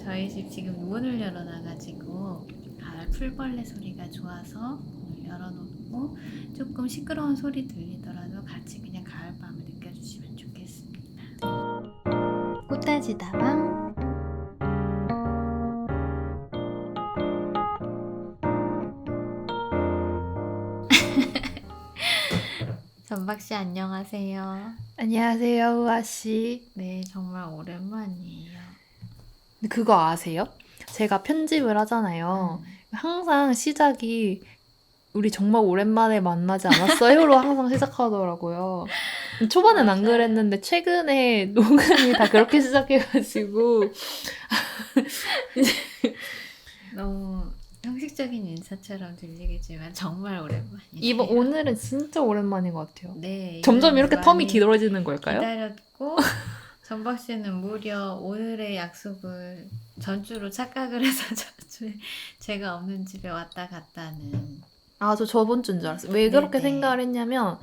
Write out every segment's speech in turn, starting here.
저희 집 지금 문을 열어놔가지고 가을 풀벌레 소리가 좋아서 문을 열어놓고 조금 시끄러운 소리 들리더라도 같이 그냥 가을밤을 느껴주시면 좋겠습니다. 꽃다지 다방. 전박씨 안녕하세요. 안녕하세요, 우아씨. 네, 정말 오랜만이에요. 근데 그거 아세요? 제가 편집을 하잖아요. 항상 시작이 우리 정말 오랜만에 만나지 않았어요?로 항상 시작하더라고요. 초반엔 안 맞아요. 그랬는데 최근에 녹음이 다 그렇게 시작해가지고 너무 형식적인 인사처럼 들리겠지만 정말 오랜만이에요. 이번 오늘은 진짜 오랜만인 것 같아요. 네, 점점 이렇게 텀이 많이 길어지는 걸까요? 기다렸고 전박 씨는 무려 오늘의 약속을 전주로 착각을 해서 저주에 제가 없는 집에 왔다 갔다는. 아, 저 저번 주인 줄 알았어요. 왜 그렇게 네네. 생각을 했냐면,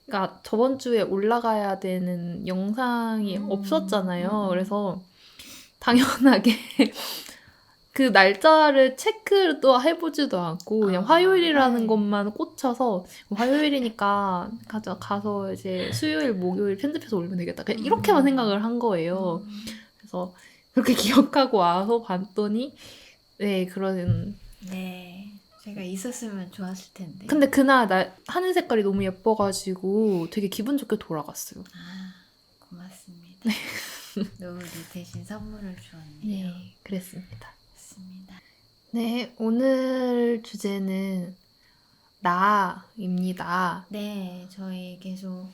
그러니까 저번 주에 올라가야 되는 영상이 없었잖아요. 그래서 당연하게 그 날짜를 체크도 해보지도 않고 그냥 화요일이라는 네. 것만 꽂혀서 화요일이니까 가서 이제 수요일, 목요일 편집해서 올리면 되겠다. 그냥 이렇게만 생각을 한 거예요. 그래서 그렇게 기억하고 와서 봤더니 네, 그런. 네, 제가 있었으면 좋았을 텐데. 근데 그날 하늘 색깔이 너무 예뻐가지고 되게 기분 좋게 돌아갔어요. 아, 고맙습니다. 노을이 대신 선물을 주었네요. 네, 그랬습니다. 맞습니다. 네, 오늘 주제는 나입니다. 네, 저희 계속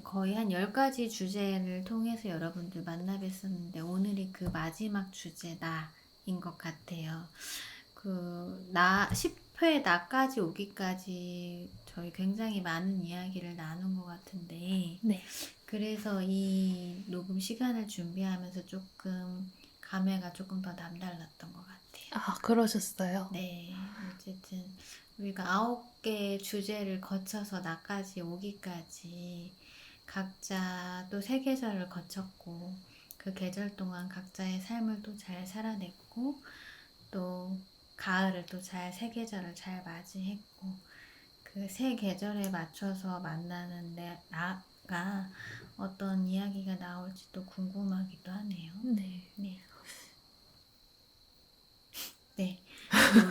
거의 한 10가지 주제를 통해서 여러분들 만나 뵀었는데 오늘이 그 마지막 주제 나인 것 같아요. 그 나 10회 나까지 오기까지 저희 굉장히 많은 이야기를 나눈 것 같은데 네. 그래서 이 녹음 시간을 준비하면서 조금 감회가 조금 더 남달랐던 것 같아요. 아, 그러셨어요? 네, 어쨌든 우리가 9개 주제를 거쳐서 나까지 오기까지 각자 또 세 계절을 거쳤고 그 계절 동안 각자의 삶을 또 잘 살아냈고 또 가을을 또 잘 세 계절을 잘 맞이했고 그 세 계절에 맞춰서 만나는 나가 어떤 이야기가 나올지 또 궁금하기도 하네요. 네. 네. 네.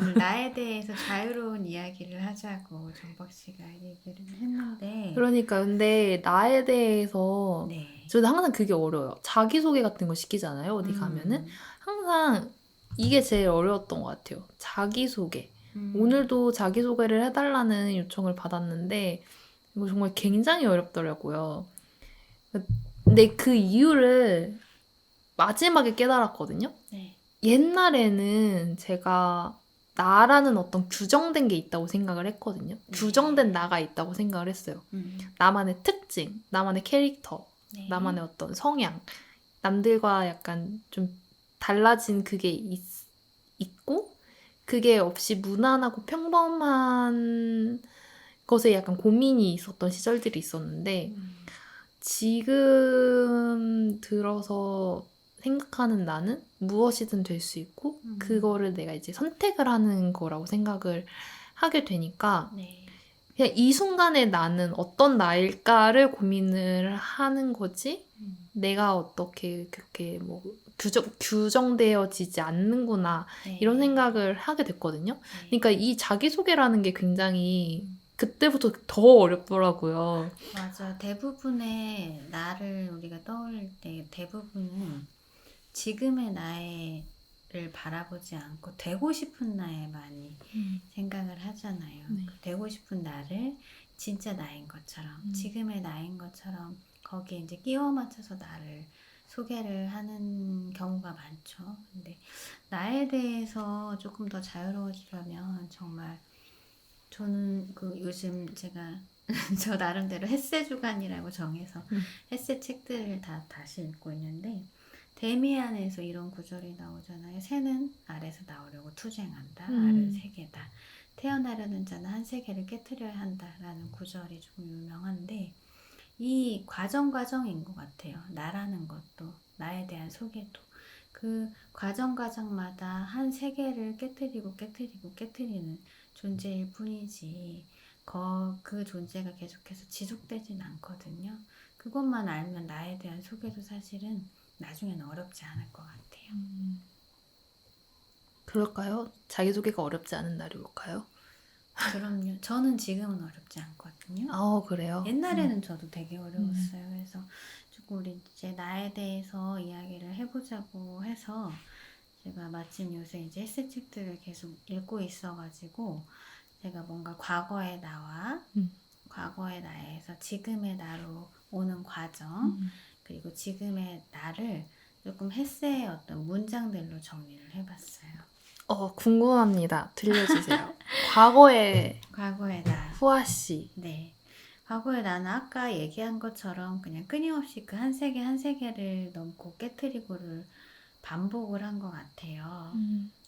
오늘 나에 대해서 자유로운 이야기를 하자고 정박 씨가 얘기를 했는데. 그러니까 근데 나에 대해서 네. 저도 항상 그게 어려워요. 자기소개 같은 거 시키잖아요. 어디 가면은 항상 이게 제일 어려웠던 것 같아요. 자기소개. 오늘도 자기소개를 해달라는 요청을 받았는데 이거 정말 굉장히 어렵더라고요. 근데 그 이유를 마지막에 깨달았거든요. 네. 옛날에는 제가 나라는 어떤 규정된 게 있다고 생각을 했거든요. 네. 규정된 나가 있다고 생각을 했어요. 나만의 특징, 나만의 캐릭터, 네. 나만의 어떤 성향, 남들과 약간 좀 달라진 그게 있고, 그게 없이 무난하고 평범한 것에 약간 고민이 있었던 시절들이 있었는데, 지금 들어서 생각하는 나는 무엇이든 될 수 있고 그거를 내가 이제 선택을 하는 거라고 생각을 하게 되니까 네. 그냥 이 순간에 나는 어떤 나일까를 고민을 하는 거지 내가 어떻게 그렇게 뭐 규정되어지지 않는구나 네. 이런 생각을 하게 됐거든요. 그러니까 이 자기소개라는 게 굉장히 그때부터 더 어렵더라고요. 맞아. 대부분의 나를 우리가 떠올릴 때 대부분은 지금의 나를 바라보지 않고 되고 싶은 나에 많이 생각을 하잖아요. 네. 그 되고 싶은 나를 진짜 나인 것처럼 지금의 나인 것처럼 거기에 이제 끼워 맞춰서 나를 소개를 하는 경우가 많죠. 근데 나에 대해서 조금 더 자유로워지려면 정말 저는 그 요즘 제가 저 나름대로 햇새 주간이라고 정해서 햇새 책들을 다시 읽고 있는데 데미안에서 이런 구절이 나오잖아요. 새는 알에서 나오려고 투쟁한다. 알은 세 개다. 태어나려는 자는 한 세계를 깨트려야 한다라는 구절이 좀 유명한데 이 과정인 것 같아요. 나라는 것도 나에 대한 소개도 그 그 과정마다 한 세계를 깨뜨리는 존재일 뿐이지, 그 존재가 계속해서 지속되진 않거든요. 그것만 알면 나에 대한 소개도 사실은 나중에는 어렵지 않을 것 같아요. 그럴까요? 자기소개가 어렵지 않은 날이 올까요? 그럼요. 저는 지금은 어렵지 않거든요. 그래요? 옛날에는 저도 되게 어려웠어요. 그래서 조금 우리 이제 나에 대해서 이야기를 해보자고 해서, 제가 마침 요새 이제 에세이책들을 계속 읽고 있어가지고, 제가 뭔가 과거의 나와 과거의 나에서 지금의 나로 오는 과정, 그리고 지금의 나를 조금 에세이의 어떤 문장들로 정리를 해봤어요. 궁금합니다. 들려주세요. 과거의 과거의 나. 후아씨. 네. 과거의 나는 아까 얘기한 것처럼 그냥 끊임없이 그 한 세계 한 세계를 넘고 깨트리고를 반복을 한 것 같아요.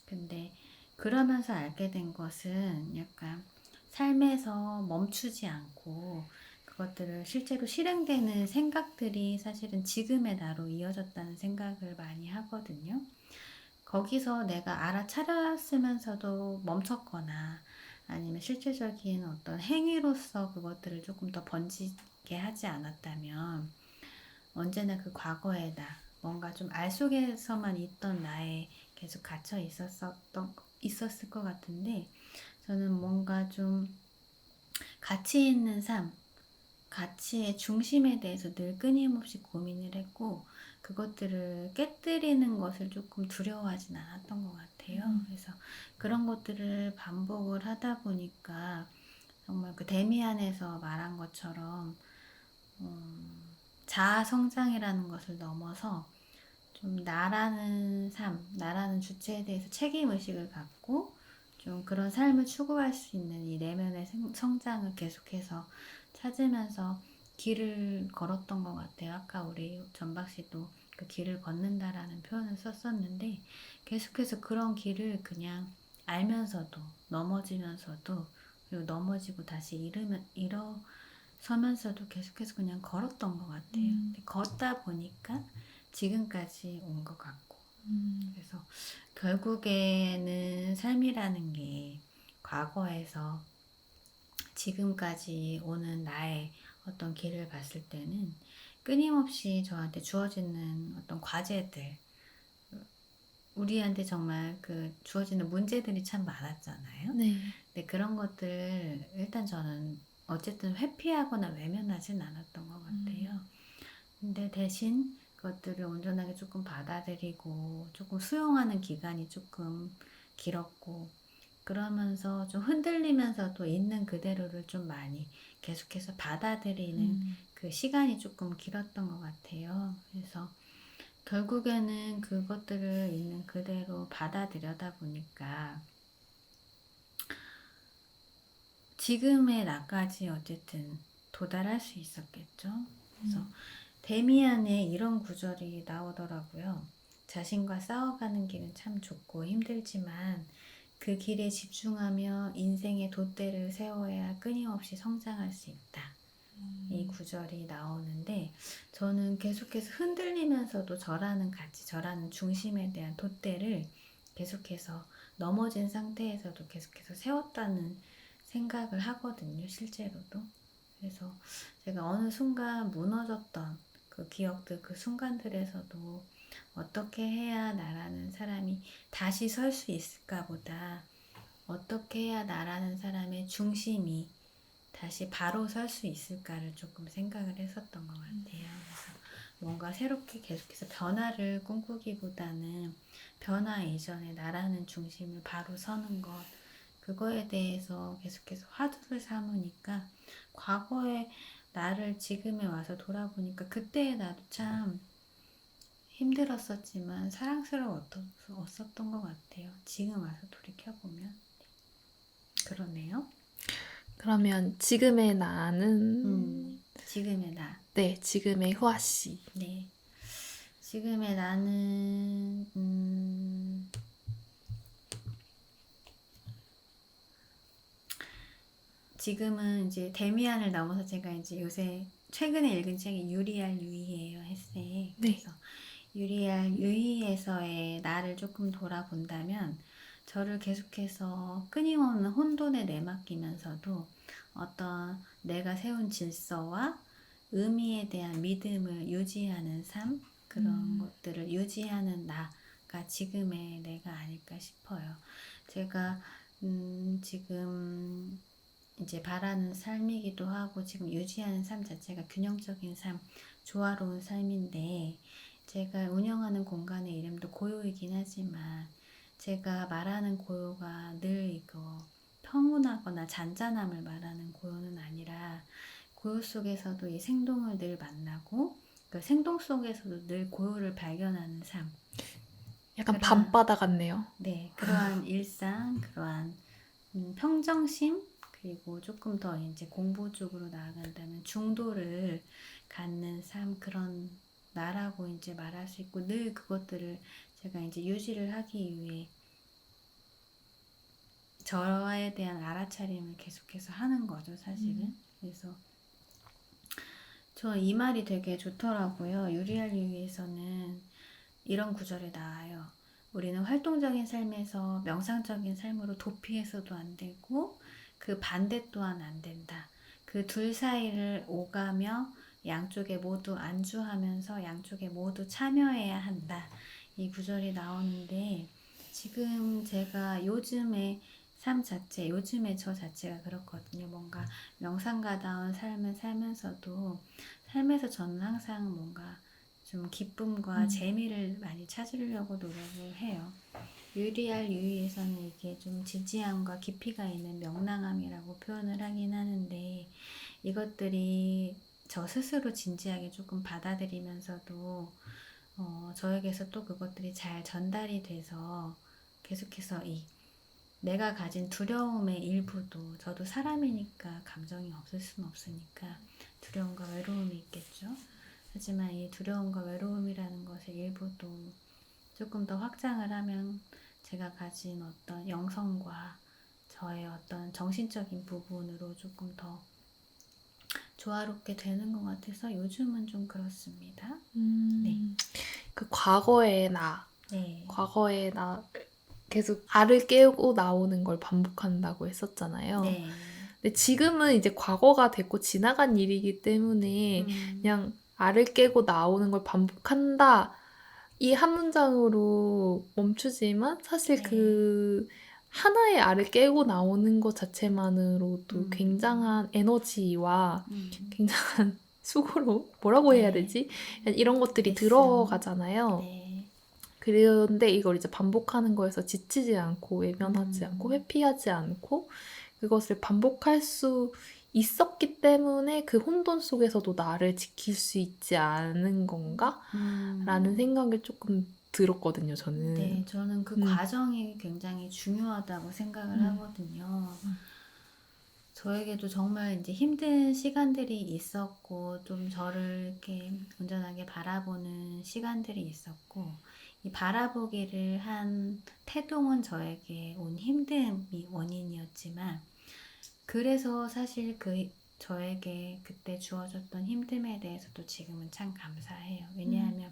근데 그러면서 알게 된 것은 약간 삶에서 멈추지 않고 그것들을 실제로 실행되는 생각들이 사실은 지금의 나로 이어졌다는 생각을 많이 하거든요. 거기서 내가 알아차렸으면서도 멈췄거나 아니면 실제적인 어떤 행위로서 그것들을 조금 더 번지게 하지 않았다면, 언제나 그 과거의 나, 뭔가 좀 알 속에서만 있던 나에 계속 갇혀 있었을 것 같은데, 저는 뭔가 좀 가치 있는 삶, 가치의 중심에 대해서 늘 끊임없이 고민을 했고, 그것들을 깨뜨리는 것을 조금 두려워하진 않았던 것 같아요. 그래서 그런 것들을 반복을 하다 보니까 정말 그 데미안에서 말한 것처럼 자아 성장이라는 것을 넘어서 좀 나라는 삶, 나라는 주체에 대해서 책임 의식을 갖고 좀 그런 삶을 추구할 수 있는 이 내면의 성장을 계속해서 찾으면서 길을 걸었던 것 같아요. 아까 우리 전박 씨도 그 길을 걷는다라는 표현을 썼었는데, 계속해서 그런 길을 그냥 알면서도 넘어지면서도, 그리고 넘어지고 다시 일어서면서도 계속해서 그냥 걸었던 것 같아요. 근데 걷다 보니까 지금까지 온 것 같고, 그래서 결국에는 삶이라는 게 과거에서 지금까지 오는 나의 어떤 길을 봤을 때는 끊임없이 저한테 주어지는 어떤 과제들, 우리한테 정말 그 주어지는 문제들이 참 많았잖아요. 네. 근데 그런 것들 일단 저는 어쨌든 회피하거나 외면하진 않았던 것 같아요. 근데 대신 그것들을 온전하게 조금 받아들이고 조금 수용하는 기간이 조금 길었고, 그러면서 좀 흔들리면서도 있는 그대로를 좀 많이 계속해서 받아들이는 그 시간이 조금 길었던 것 같아요. 그래서 결국에는 그것들을 있는 그대로 받아들여다 보니까 지금의 나까지 어쨌든 도달할 수 있었겠죠. 그래서 데미안에 이런 구절이 나오더라고요. 자신과 싸워가는 길은 참 좋고 힘들지만 그 길에 집중하며 인생의 돛대를 세워야 끊임없이 성장할 수 있다. 이 구절이 나오는데, 저는 계속해서 흔들리면서도 저라는 가치, 저라는 중심에 대한 돛대를 계속해서 넘어진 상태에서도 계속해서 세웠다는 생각을 하거든요, 실제로도. 그래서 제가 어느 순간 무너졌던 그 기억들, 그 순간들에서도 어떻게 해야 나라는 사람이 다시 설 수 있을까 보다, 어떻게 해야 나라는 사람의 중심이 다시 바로 설 수 있을까를 조금 생각을 했었던 것 같아요. 그래서 뭔가 새롭게 계속해서 변화를 꿈꾸기보다는 변화 이전에 나라는 중심을 바로 서는 것, 그거에 대해서 계속해서 화두를 삼으니까, 과거의 나를 지금에 와서 돌아보니까 그때의 나도 참 힘들었었지만 사랑스러웠었던 것 같아요. 지금 와서 돌이켜보면. 그러네요. 그러면 지금의 나는 지금의 나. 네, 지금의 후아씨. 네. 지금의 나는 지금은 이제 데미안을 넘어서 제가 이제 요새 최근에 읽은 책이 유리알 유이예요, 에세이. 네. 그래서 유리알 유희에서의 나를 조금 돌아본다면 저를 계속해서 끊임없는 혼돈에 내맡기면서도 어떤 내가 세운 질서와 의미에 대한 믿음을 유지하는 삶, 그런 것들을 유지하는 나가 지금의 내가 아닐까 싶어요. 제가 지금 이제 바라는 삶이기도 하고 지금 유지하는 삶 자체가 균형적인 삶, 조화로운 삶인데 제가 운영하는 공간의 이름도 고요이긴 하지만 제가 말하는 고요가 늘 이거 평온하거나 잔잔함을 말하는 고요는 아니라 고요 속에서도 이 생동을 늘 만나고 그 생동 속에서도 늘 고요를 발견하는 삶. 약간 그러한 밤바다 같네요. 네, 그러한 일상, 그러한 평정심, 그리고 조금 더 이제 공부 쪽으로 나아간다면 중도를 갖는 삶, 그런 나라고 이제 말할 수 있고 늘 그것들을 제가 이제 유지를 하기 위해 저에 대한 알아차림을 계속해서 하는 거죠, 사실은. 그래서 저 이 말이 되게 좋더라고요. 유리알리에서는 이런 구절이 나와요. 우리는 활동적인 삶에서 명상적인 삶으로 도피해서도 안 되고 그 반대 또한 안 된다. 그 둘 사이를 오가며 양쪽에 모두 안주하면서 양쪽에 모두 참여해야 한다. 이 구절이 나오는데 지금 제가 요즘의 삶 자체, 요즘의 저 자체가 그렇거든요. 뭔가 명상가다운 삶을 살면서도 삶에서 저는 항상 뭔가 좀 기쁨과 재미를 많이 찾으려고 노력을 해요. 유리알 유희에서는 이게 좀 진지함과 깊이가 있는 명랑함이라고 표현을 하긴 하는데 이것들이 저 스스로 진지하게 조금 받아들이면서도 저에게서 또 그것들이 잘 전달이 돼서 계속해서 이 내가 가진 두려움의 일부도 저도 사람이니까 감정이 없을 수는 없으니까 두려움과 외로움이 있겠죠. 하지만 이 두려움과 외로움이라는 것의 일부도 조금 더 확장을 하면 제가 가진 어떤 영성과 저의 어떤 정신적인 부분으로 조금 더 조화롭게 되는 것 같아서 요즘은 좀 그렇습니다. 네. 그 과거의 나, 네. 과거의 나 계속 알을 깨우고 나오는 걸 반복한다고 했었잖아요. 네. 근데 지금은 이제 과거가 됐고 지나간 일이기 때문에 그냥 알을 깨고 나오는 걸 반복한다. 이 한 문장으로 멈추지만 사실 네. 그 하나의 알을 깨고 나오는 것 자체만으로도 굉장한 에너지와 굉장한 수고로 뭐라고 해야 네. 되지? 이런 것들이 레슨. 들어가잖아요. 네. 그런데 이걸 이제 반복하는 거에서 지치지 않고 외면하지 않고 음. 회피하지 않고 그것을 반복할 수 있었기 때문에 그 혼돈 속에서도 나를 지킬 수 있지 않은 건가? 라는 생각이 조금 들었거든요, 저는. 네, 저는 그 과정이 굉장히 중요하다고 생각을 하거든요. 저에게도 정말 이제 힘든 시간들이 있었고, 좀 저를 이렇게 온전하게 바라보는 시간들이 있었고, 이 바라보기를 한 태동은 저에게 온 힘듦이 원인이었지만, 그래서 사실 그 저에게 그때 주어졌던 힘듦에 대해서도 지금은 참 감사해요. 왜냐하면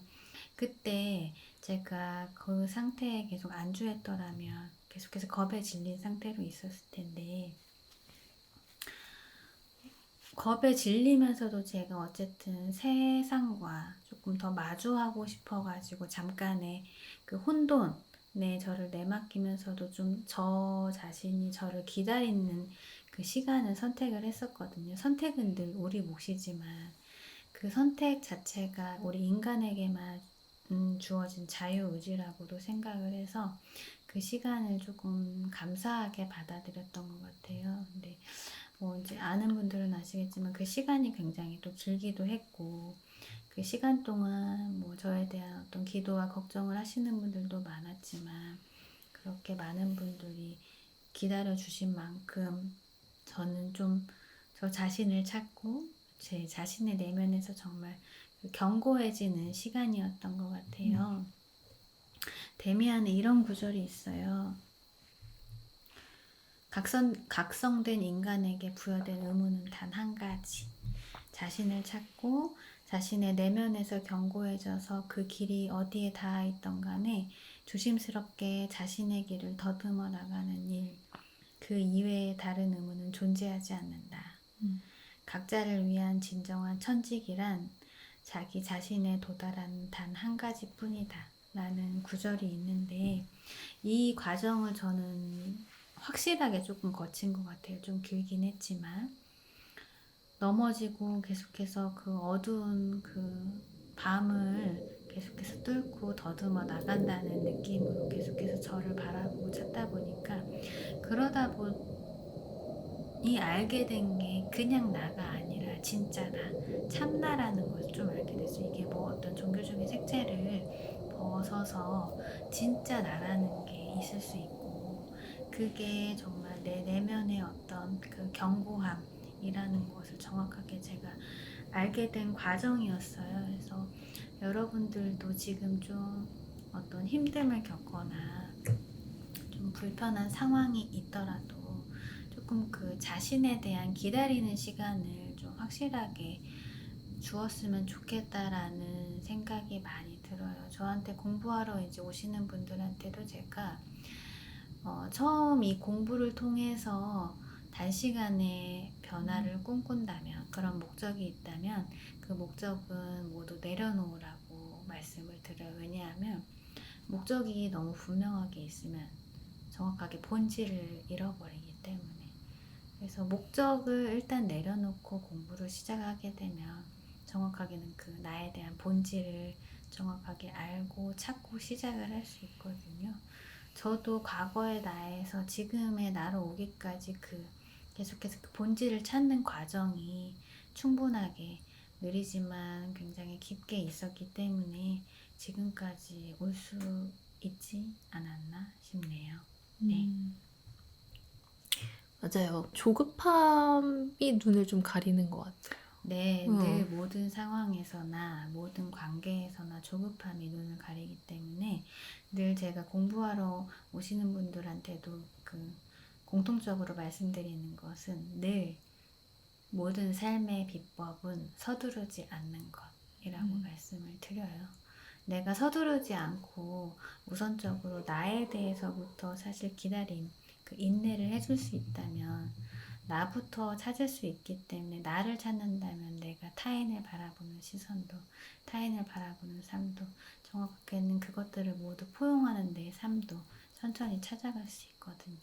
그때 제가 그 상태에 계속 안주했더라면 계속해서 겁에 질린 상태로 있었을 텐데 겁에 질리면서도 제가 어쨌든 세상과 조금 더 마주하고 싶어가지고 잠깐의 그 혼돈에 저를 내맡기면서도 좀 저 자신이 저를 기다리는 그 시간을 선택을 했었거든요. 선택은 늘 우리 몫이지만 그 선택 자체가 우리 인간에게만 주어진 자유의지라고도 생각을 해서 그 시간을 조금 감사하게 받아들였던 것 같아요. 근데 뭐 이제 아는 분들은 아시겠지만 그 시간이 굉장히 또 길기도 했고 그 시간 동안 뭐 저에 대한 어떤 기도와 걱정을 하시는 분들도 많았지만 그렇게 많은 분들이 기다려 주신 만큼 저는 좀 저 자신을 찾고 제 자신의 내면에서 정말 견고해지는 시간이었던 것 같아요. 데미안에 이런 구절이 있어요. 각성된 인간에게 부여된 의무는 단 한 가지. 자신을 찾고 자신의 내면에서 견고해져서 그 길이 어디에 닿아 있던 간에 조심스럽게 자신의 길을 더듬어 나가는 일, 그 이외의 다른 의무는 존재하지 않는다. 각자를 위한 진정한 천직이란 자기 자신에 도달하는 단 한 가지뿐이다 라는 구절이 있는데, 이 과정을 저는 확실하게 조금 거친 것 같아요. 좀 길긴 했지만 넘어지고 계속해서 그 어두운 그 밤을 계속해서 뚫고 더듬어 나간다는 느낌으로 계속해서 저를 바라보고 찾다 보니까, 그러다 보니 알게 된 게 그냥 나가 아니라 진짜다, 참나라는 것을 좀 알게 됐어요. 이게 뭐 어떤 종교적인 색채를 벗어서 진짜 나라는 게 있을 수 있고, 그게 정말 내 내면의 어떤 그 견고함이라는 것을 정확하게 제가 알게 된 과정이었어요. 그래서 여러분들도 지금 좀 어떤 힘듦을 겪거나 좀 불편한 상황이 있더라도 조금 그 자신에 대한 기다리는 시간을 좀 확실하게 주었으면 좋겠다라는 생각이 많이 들어요. 저한테 공부하러 이제 오시는 분들한테도 제가 처음 이 공부를 통해서 단시간에 변화를 꿈꾼다면, 그런 목적이 있다면 그 목적은 모두 내려놓으라고 말씀을 드려요. 왜냐하면 목적이 너무 분명하게 있으면 정확하게 본질을 잃어버리기 때문에. 그래서 목적을 일단 내려놓고 공부를 시작하게 되면 정확하게는 그 나에 대한 본질을 정확하게 알고 찾고 시작을 할 수 있거든요. 저도 과거의 나에서 지금의 나로 오기까지 계속해서 그 본질을 찾는 과정이 충분하게 느리지만 굉장히 깊게 있었기 때문에 지금까지 올 수 있지 않았나 싶네요. 네. 맞아요. 조급함이 눈을 좀 가리는 것 같아요. 네, 늘 모든 상황에서나 모든 관계에서나 조급함이 눈을 가리기 때문에 늘 제가 공부하러 오시는 분들한테도 공통적으로 말씀드리는 것은, 늘 모든 삶의 비법은 서두르지 않는 것이라고 말씀을 드려요. 내가 서두르지 않고 우선적으로 나에 대해서부터 사실 기다림, 그 인내를 해줄 수 있다면 나부터 찾을 수 있기 때문에, 나를 찾는다면 내가 타인을 바라보는 시선도, 타인을 바라보는 삶도, 정확하게는 그것들을 모두 포용하는 내 삶도 천천히 찾아갈 수 있거든요.